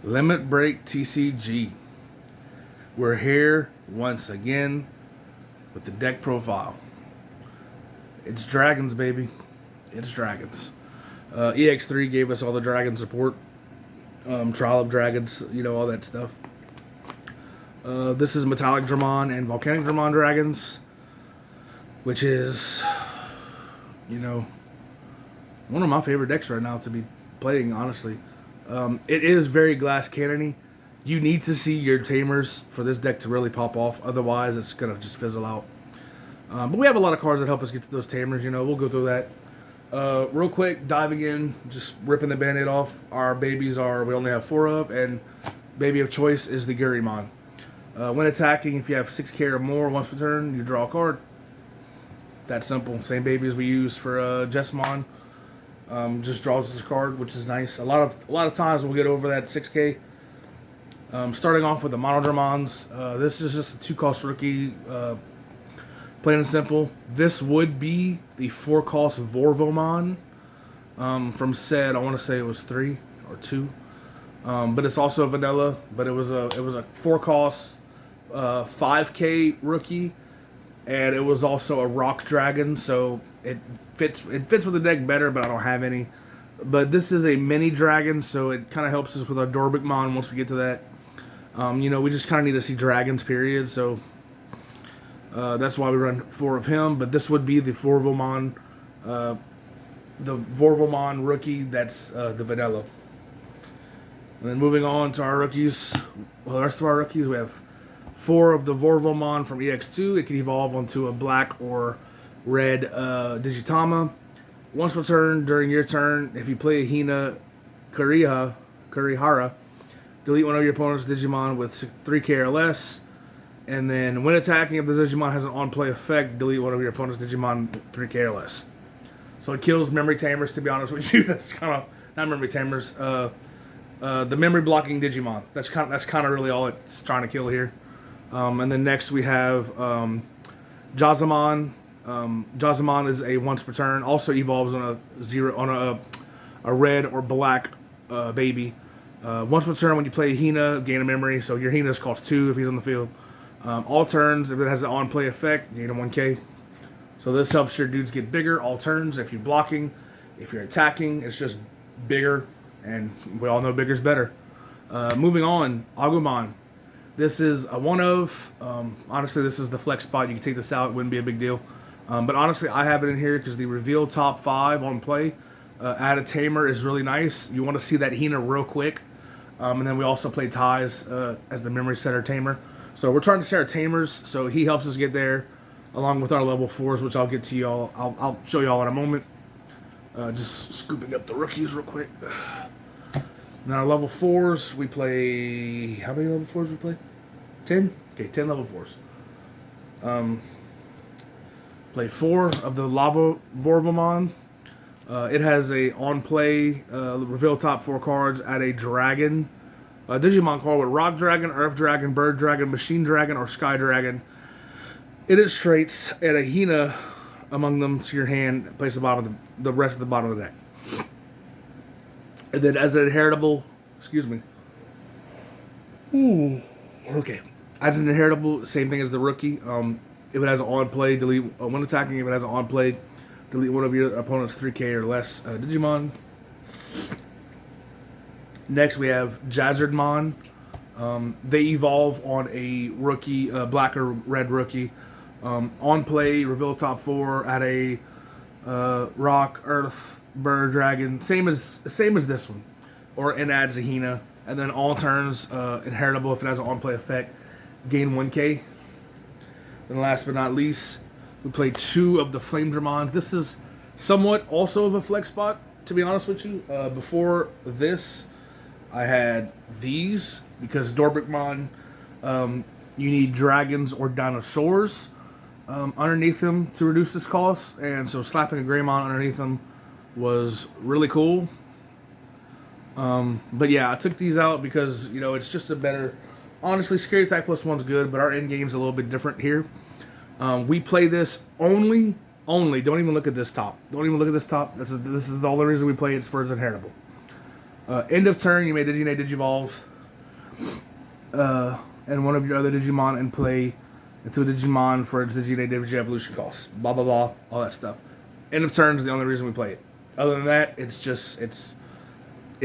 Limit Break TCG. We're here once again with the deck profile. It's dragons, baby. It's dragons. EX3 gave us all the dragon support. Trial of Dragons, all that stuff. This is Metallic Dramon and Volcanic Dramon Dragons, which is, one of my favorite decks right now to be playing, honestly. It is very glass cannony. You need to see your tamers for this deck to really pop off. Otherwise, it's going to just fizzle out. But we have a lot of cards that help us get to those tamers. We'll go through that. Real quick, diving in, just ripping the band-aid off. Our babies we only have 4 of, and baby of choice is the Gurimon. When attacking, if you have 6k or more once per turn, you draw a card. That simple. Same baby as we use for Jessamon. Just draws us a card, which is nice. A lot of times we'll get over that 6k. Starting off with the Monodramons. This is just a 2-cost rookie. Plain and simple. This would be the 4-cost Vorvomon from said, I want to say it was 3 or 2. But it's also a vanilla. But it was a 4-cost 5k rookie, and it was also a rock dragon. So it fits with the deck better, but I don't have any. But this is a mini dragon, so it kind of helps us with our Dorbikmon once we get to that. We just kind of need to see dragons, period. So that's why we run 4 of him. But this would be the Vorvomon, rookie. That's the vanilla. And then moving on to our rookies. Well, the rest of our rookies, we have 4 of the Vorvomon from EX2. It can evolve onto a black or red Digitama. Once per turn, during your turn, if you play a Hina Kurihara, delete one of your opponent's Digimon with 3k or less. And then when attacking, if the Digimon has an on-play effect, delete one of your opponent's Digimon with 3k or less. So it kills memory tamers, to be honest with you. That's kind of, not memory tamers, the memory blocking Digimon. That's kind of really all it's trying to kill here. And then next we have Jazamon. Jazamon is a once per turn. Also evolves on a red or black baby. Once per turn, when you play Hina, gain a memory. So your Hina's costs 2 if he's on the field. All turns, if it has an on-play effect, gain a 1k. So this helps your dudes get bigger all turns. If you're blocking, if you're attacking, it's just bigger. And we all know bigger's better. Moving on, Agumon. This is a one of. Honestly, this is the flex spot. You can take this out. It wouldn't be a big deal. But honestly, I have it in here because the reveal top 5 on play. Add a tamer is really nice. You want to see that Hina real quick. And then we also play Ties as the memory setter tamer. So we're trying to set our tamers. So he helps us get there along with our level 4s, which I'll get to y'all. I'll show y'all in a moment. Just scooping up the rookies real quick. Now our level 4s, we play... How many level 4s we play? 10? Okay, 10 level 4s. Play 4 of the Lava Vorvomon. It has a on-play, reveal top 4 cards, add a dragon. A Digimon card with Rock Dragon, Earth Dragon, Bird Dragon, Machine Dragon, or Sky Dragon. It is traits, add a Hina among them to your hand, place the rest of the bottom of the deck. And then as an inheritable, okay. As an inheritable, same thing as the rookie. If it has an on-play, delete, when attacking, if it has an on-play, delete one of your opponent's 3k or less Digimon. Next we have Jazzardmon. They evolve on a rookie, black or red rookie. On play, reveal top 4, add a rock, earth, bird, dragon, same as this one, and adds a Hina. And then all turns, inheritable if it has an on-play effect, gain 1k. And last but not least, we play 2 of the Flame Dramons. This is somewhat also of a flex spot, to be honest with you. Before this, I had these, because Dorbikmon, you need dragons or dinosaurs underneath them to reduce this cost. And so slapping a Greymon underneath them was really cool. But yeah, I took these out because, it's just a better... Honestly, Scary Attack +1's good, but our end game's a little bit different here. We play this only, don't even look at this top. Don't even look at this top. This is the only reason we play it for its inheritable. End of turn, you may Digivolve. and one of your other Digimon in play into a Digimon for its Digi evolution cost. Blah blah blah, all that stuff. End of turn is the only reason we play it. Other than that, it's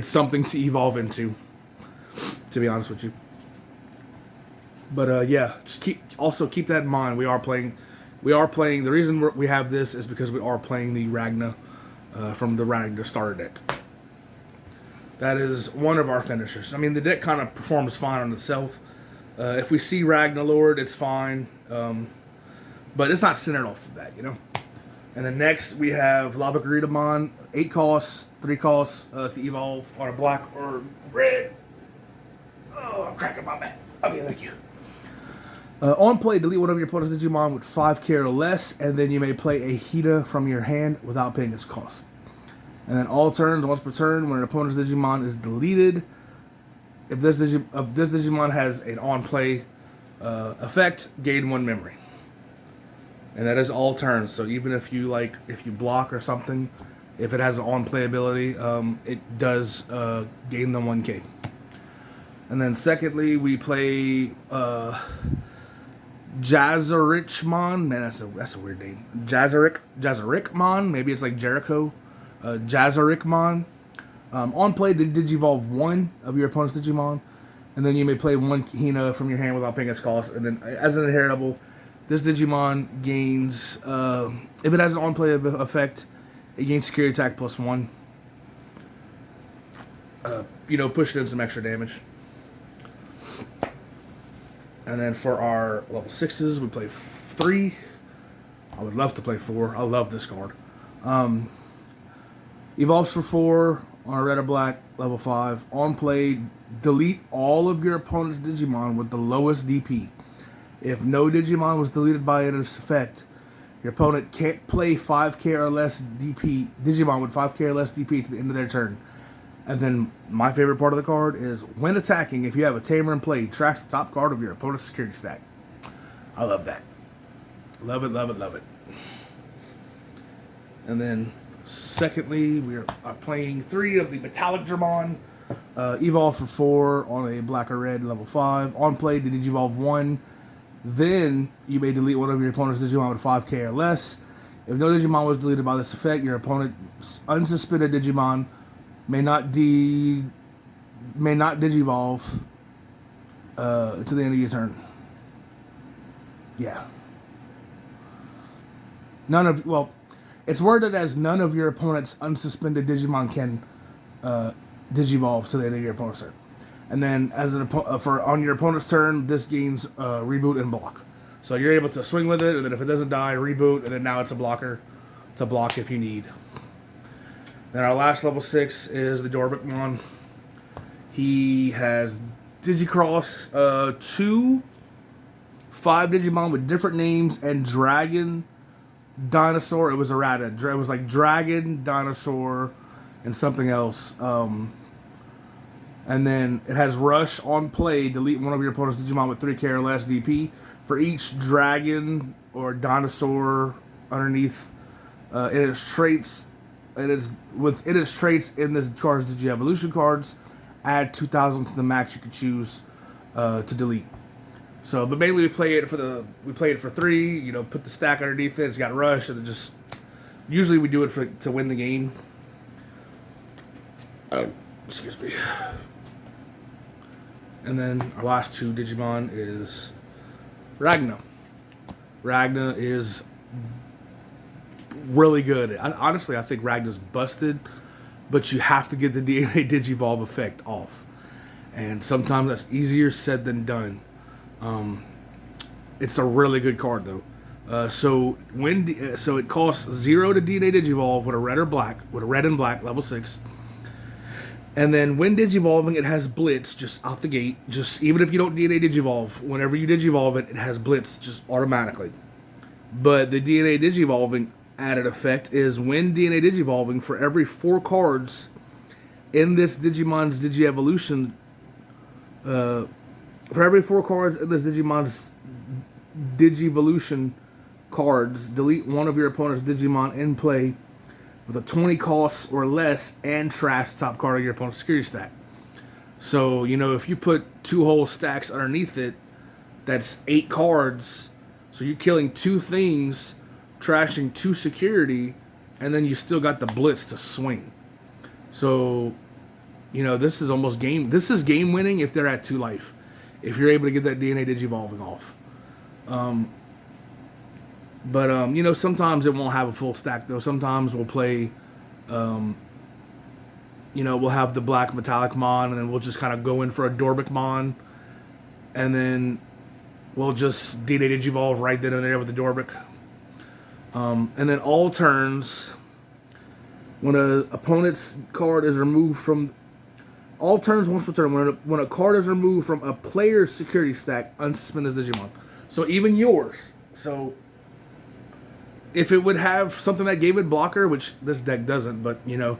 something to evolve into. To be honest with you. But yeah, just keep that in mind. We are playing. The reason we have this is because we are playing the Ragna from the Ragna starter deck. That is one of our finishers. I mean, the deck kind of performs fine on itself. If we see Ragna Lord, it's fine. But it's not centered off of that, you know? And then next, we have Lava Gridamon. 8 costs, 3 costs to evolve on a black or red. Oh, I'm cracking my back. Okay, thank you. On play, delete one of your opponent's Digimon with 5k or less, and then you may play a Hida from your hand without paying its cost. And then all turns, once per turn, when an opponent's Digimon is deleted, if this Digimon has an on-play effect, gain 1 memory. And that is all turns. So even if you block or something, if it has an on-play ability, it does gain the 1k. And then secondly, we play Jazarichmon. Man, that's a weird name. Jazarikmon. Maybe it's like Jericho. Jazarikmon. On play, Digivolve 1 of your opponent's Digimon, and then you may play 1 Hina from your hand without paying its cost. And then, as an inheritable, this Digimon gains, if it has an on-play effect, it gains security attack +1. Pushing in some extra damage. And then for our level 6s, we play 3. I would love to play 4. I love this card. Evolves for 4 on a red or black, level 5. On play, delete all of your opponent's Digimon with the lowest DP. If no Digimon was deleted by its effect, your opponent can't play 5k or less DP Digimon with 5k or less DP to the end of their turn. And then my favorite part of the card is when attacking, if you have a Tamer in play, trash the top card of your opponent's security stack. I love that. Love it, love it, love it. And then secondly, we are playing 3 of the Metallic Dramon. Evolve for 4 on a black or red, level 5. On play, Digivolve 1. Then you may delete one of your opponent's Digimon with 5k or less. If no Digimon was deleted by this effect, your opponent's unsuspended Digimon may not digivolve to the end of your turn. Yeah. It's worded as none of your opponent's unsuspended Digimon can digivolve to the end of your opponent's turn. And then on your opponent's turn, this gains reboot and block. So you're able to swing with it, and then if it doesn't die, reboot, and then now it's a blocker to block if you need. Then our last level 6 is the Dorbikmon. He has Digicross 2, 5 Digimon with different names, and Dragon, Dinosaur. It was errata. It was like Dragon, Dinosaur, and something else. And then it has Rush on play. Delete one of your opponent's Digimon with 3k or less DP. For each Dragon or Dinosaur underneath its traits. It is traits in this card's Digi-Evolution cards. Add 2,000 to the max you could choose to delete. So, but mainly we play it for 3. Put the stack underneath it. It's got Rush, and just usually we do it to win the game. Excuse me. And then our last 2 Digimon is Ragna. Ragna is really good. Honestly, I think Ragna's busted, but you have to get the DNA Digivolve effect off. And sometimes that's easier said than done. It's a really good card, though. So it costs 0 to DNA Digivolve with a red and black, level 6. And then when Digivolving, it has Blitz just out the gate. Just even if you don't DNA Digivolve, whenever you Digivolve it, it has Blitz just automatically. But the DNA Digivolving added effect is when DNA Digivolving, for every 4 cards in this Digimon's Digi-Evolution, for every 4 cards in this Digimon's Digi-Evolution cards, delete one of your opponent's Digimon in play with a 20 costs or less and trash the top card of your opponent's security stack. So, you know, if you put 2 whole stacks underneath it, that's 8 cards. So you're killing 2 things, trashing 2 security, and then you still got the blitz to swing. So, you know, this is almost game. This is game winning if they're at 2 life. If you're able to get that DNA Digivolving off. You know, sometimes it won't have a full stack though. Sometimes we'll play, you know, we'll have the black metallic Mon, and then we'll just kind of go in for a Dorbic Mon, and then we'll just DNA Digivolve right then and there with the Dorbic. And then all turns, when an opponent's card is removed from... All turns once per turn, when a card is removed from a player's security stack, unsuspend this Digimon. So even yours. So if it would have something that gave it blocker, which this deck doesn't, but you know,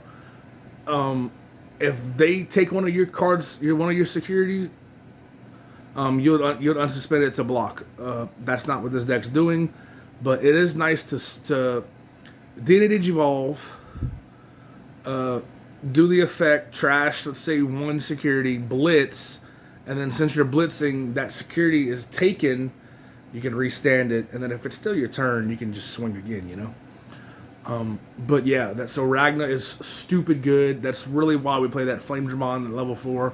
if they take one of your cards, one of your security, you'd unsuspend it to block. That's not what this deck's doing, but it is nice to DNA Digivolve, do the effect, trash, let's say 1 security, blitz, and then since you're blitzing, that security is taken, you can restand it, and then if it's still your turn, you can just swing again, you know? But yeah, so Ragna is stupid good. That's really why we play that Flame Dramon at level 4.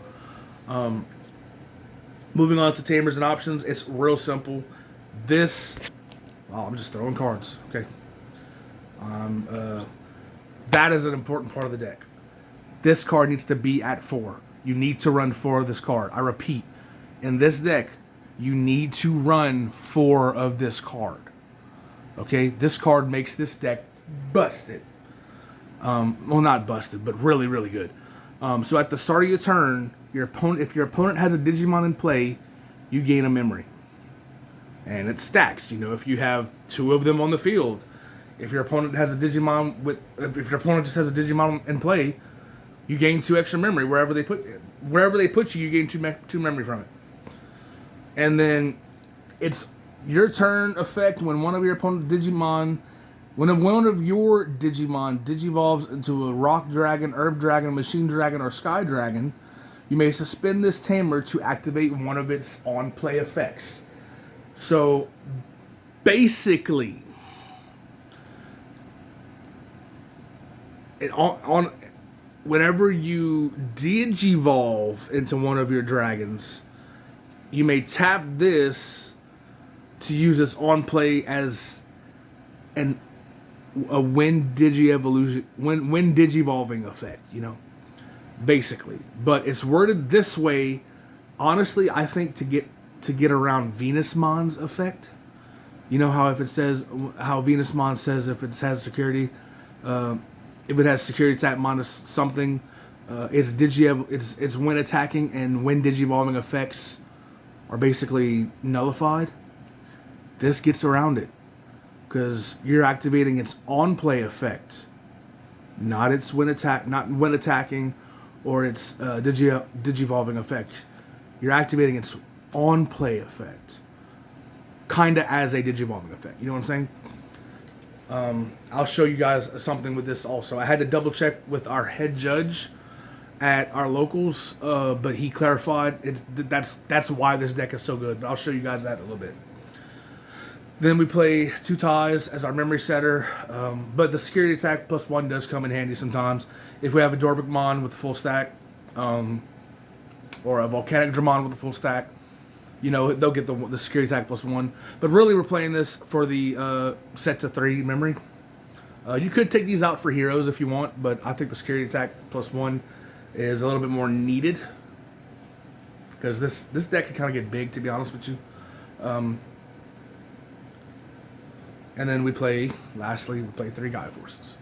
Moving on to Tamers and Options, it's real simple. I'm just throwing cards, okay? That is an important part of the deck. This card needs to be at 4. You need to run 4 of this card. I repeat, in this deck, you need to run 4 of this card. Okay? This card makes this deck busted. Well, not busted, but really, really good. So at the start of your turn, if your opponent has a Digimon in play, you gain a memory. And it stacks. You know, if you have 2 of them on the field, if your opponent has a Digimon if your opponent just has a Digimon in play, you gain 2 extra memory wherever they put you. You gain 2 memory from it. And then it's your turn effect when one of your opponent's Digimon, when one of your Digimon digivolves into a Rock Dragon, Herb Dragon, Machine Dragon, or Sky Dragon, you may suspend this tamer to activate one of its on-play effects. So basically, whenever you digivolve into one of your dragons, you may tap this to use this on play as a when digivolving effect, you know, basically. But it's worded this way, honestly, I think to get around Venusmon's effect. You know how if it says how Venusmon says if it has security, if it has security attack minus something, it's when attacking and when digivolving effects are basically nullified. This gets around it because you're activating its on-play effect, not its when attacking or its digivolving effect. You're activating its on-play effect, kinda as a digivolving effect. You know what I'm saying? I'll show you guys something with this also. I had to double check with our head judge at our locals, but he clarified that's why this deck is so good. But I'll show you guys that in a little bit. Then we play 2 ties as our memory setter, but the security attack +1 does come in handy sometimes. If we have a Dorbic Mon with a full stack, or a Volcanic Dramon with a full stack, you know, they'll get the security attack +1. But really, we're playing this for the set to 3 memory. You could take these out for heroes if you want, but I think the security attack +1 is a little bit more needed. Because this deck can kind of get big, to be honest with you. And then lastly, we play 3 Gaia Forces.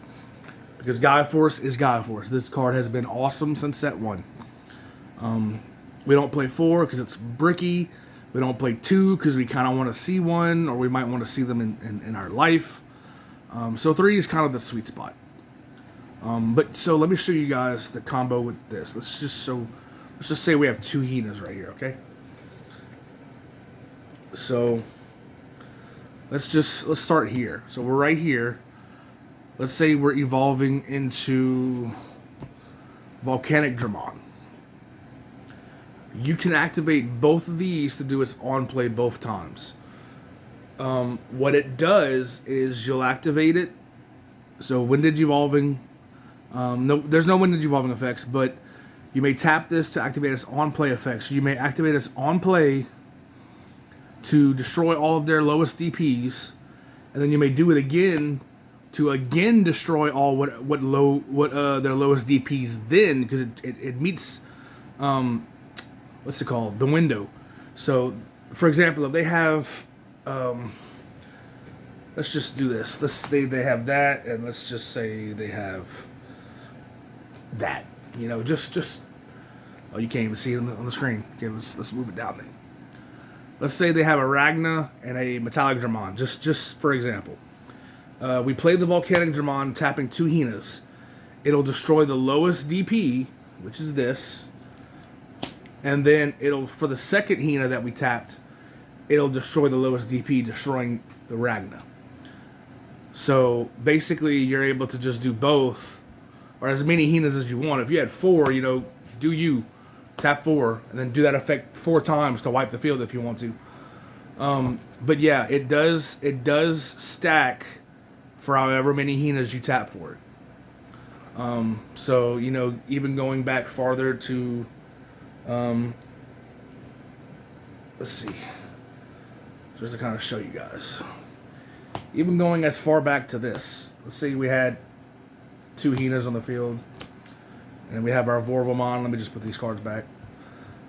Because Gaia Force is Gaia Force. This card has been awesome since set 1. We don't play 4 because it's bricky. We don't play 2 because we kind of want to see 1, or we might want to see them in our life. So 3 is kind of the sweet spot. But so let me show you guys the combo with this. Let's just say we have 2 Hinas right here, okay? So let's start here. So we're right here. Let's say we're evolving into Volcanic Dramon. You can activate both of these to do its on play both times. What it does is you'll activate it. So windage evolving. No, there's no windage evolving effects, but you may tap this to activate its on play effects. So you may activate its on play to destroy all of their lowest DPs, and then you may do it again to again destroy all their lowest DPs. Then because it meets what's it called, the window. So for example, if they have let's just do this. Let's say they have that, and let's just say they have that. You know, just oh, you can't even see it on the screen. Okay, let's move it down then. Let's say they have a Ragna and a Metallic Dramon, just for example. We play the Volcanic Dramon, tapping 2 Hinas. It'll destroy the lowest DP, which is this, and then it'll, for the second Hina that we tapped, it'll destroy the lowest DP, destroying the Ragna. So basically, you're able to just do both, or as many Hinas as you want. If you had 4, you know, do you tap 4 and then do that effect 4 times to wipe the field if you want to. But yeah, it does stack for however many Hinas you tap for it. So you know, even going back farther to let's see, just to kind of show you guys. Even going as far back to this, let's say we had 2 Hinas on the field, and we have our Vorvomon. Let me just put these cards back.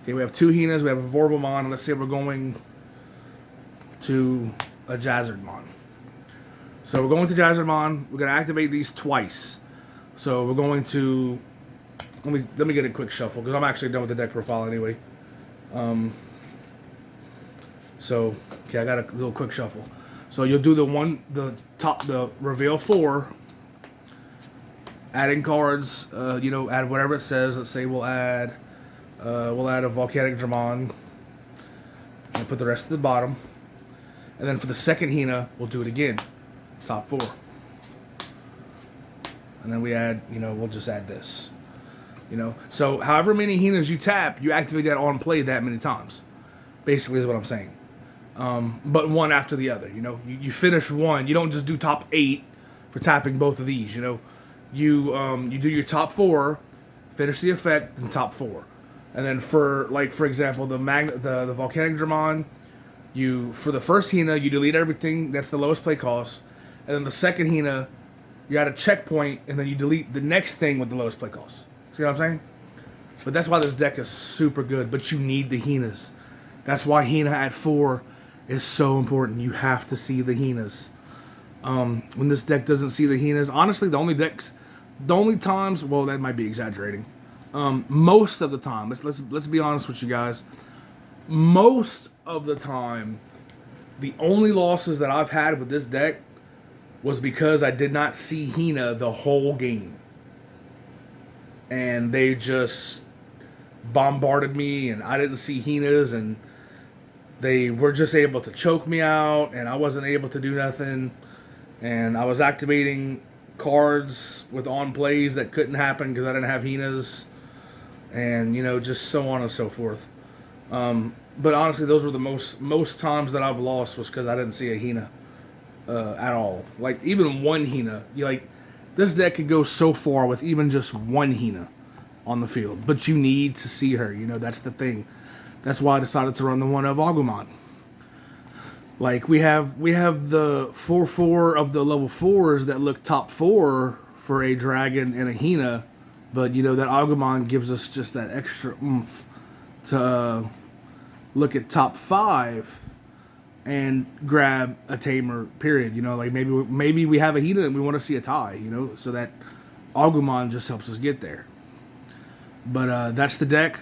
Okay, we have 2 Hinas, we have a Vorvomon, and let's say we're going to a Jazzerdmon. So we're going to Jazzerdmon, we're going to activate these twice. So we're going to, let me get a quick shuffle, because I'm actually done with the deck profile anyway. So, okay, I got a little quick shuffle. So you'll do the reveal 4, adding cards, you know, add whatever it says. Let's say we'll add a Volcanic Dramon, and put the rest at the bottom. And then for the second Hina, we'll do it again, top 4. And then we add, you know, we'll just add this. You know, so however many Hinas you tap, you activate that on play that many times. Basically is what I'm saying. But one after the other, you know. You finish one. You don't just do top 8 for tapping both of these, you know. You do your top 4, finish the effect, and top 4. And then for example, the Volcanic Dramon, for the first Hina, you delete everything that's the lowest play cost. And then the second Hina, you're at a checkpoint, and then you delete the next thing with the lowest play cost. See what I'm saying? But that's why this deck is super good, but you need the Hinas. That's why Hina at 4 is so important. You have to see the Hinas. When this deck doesn't see the Hinas, honestly, the only times, well, that might be exaggerating. Most of the time, let's be honest with you guys. Most of the time, the only losses that I've had with this deck was because I did not see Hina the whole game. And they just bombarded me, and I didn't see Hinas, and they were just able to choke me out, and I wasn't able to do nothing. And I was activating cards with on plays that couldn't happen because I didn't have Hinas, and you know, just so on and so forth. But honestly, those were the most times that I've lost was because I didn't see a Hina at all. Like even one Hina, this deck could go so far with even just one Hina on the field, but you need to see her. You know, that's the thing. That's why I decided to run the one of Agumon. Like we have the 4/4 of the level 4s that look top 4 for a dragon and a Hina, but you know that Agumon gives us just that extra oomph to look at top 5 and grab a tamer. Period. You know, like maybe we have a Hina and we want to see a tie. You know, so that Agumon just helps us get there. But that's the deck.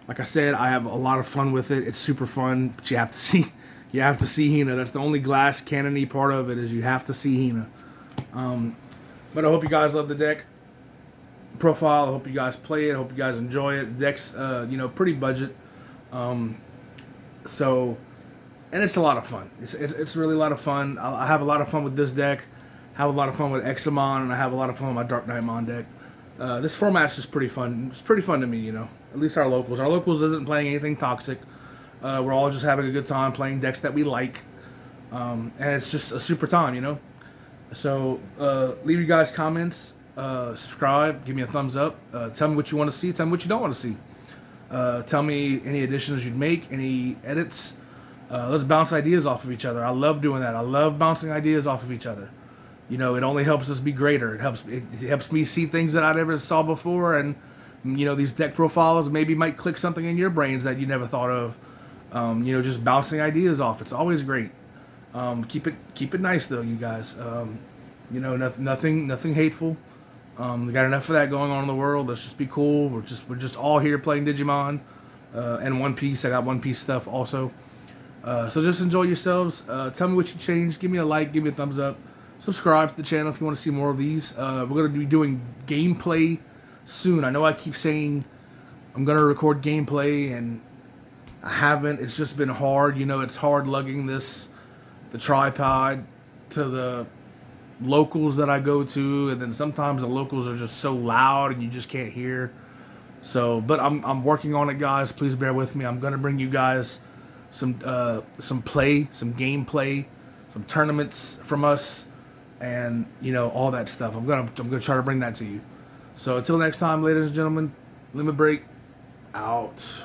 Like I said, I have a lot of fun with it. It's super fun, but you have to see Hina. That's the only glass cannon-y part of it, is you have to see Hina. But I hope you guys love the deck profile. I hope you guys play it. I hope you guys enjoy it. The deck's pretty budget. So, and it's a lot of fun. It's really a lot of fun. I have a lot of fun with this deck. I have a lot of fun with Examon, and I have a lot of fun with my Dark Knightmon deck. This format's just pretty fun. It's pretty fun to me, you know. At least our locals. Our locals isn't playing anything toxic. We're all just having a good time playing decks that we like, and it's just a super time, you know. So leave you guys comments, subscribe, give me a thumbs up, tell me what you want to see, tell me what you don't want to see. Tell me any additions you'd make, any edits. Let's bounce ideas off of each other. I love doing that. I love bouncing ideas off of each other. You know, it only helps us be greater. It helps me see things that I never saw before, and you know, these deck profiles maybe might click something in your brains that you never thought of. You know, just bouncing ideas off. It's always great. Keep it nice though, you guys. You know, nothing hateful. We got enough of that going on in the world. Let's just be cool. We're just all here playing Digimon and One Piece. I got One Piece stuff also. So just enjoy yourselves. Tell me what you changed. Give me a like. Give me a thumbs up. Subscribe to the channel if you want to see more of these. We're going to be doing gameplay soon. I know I keep saying I'm going to record gameplay, and I haven't. It's just been hard. You know, it's hard lugging the tripod to the locals that I go to, and then sometimes the locals are just so loud and you just can't hear. So, but I'm working on it, guys. Please bear with me. I'm going to bring you guys some gameplay, some tournaments from us, and you know, all that stuff. I'm gonna try to bring that to you. So until next time, ladies and gentlemen, Limit Break out.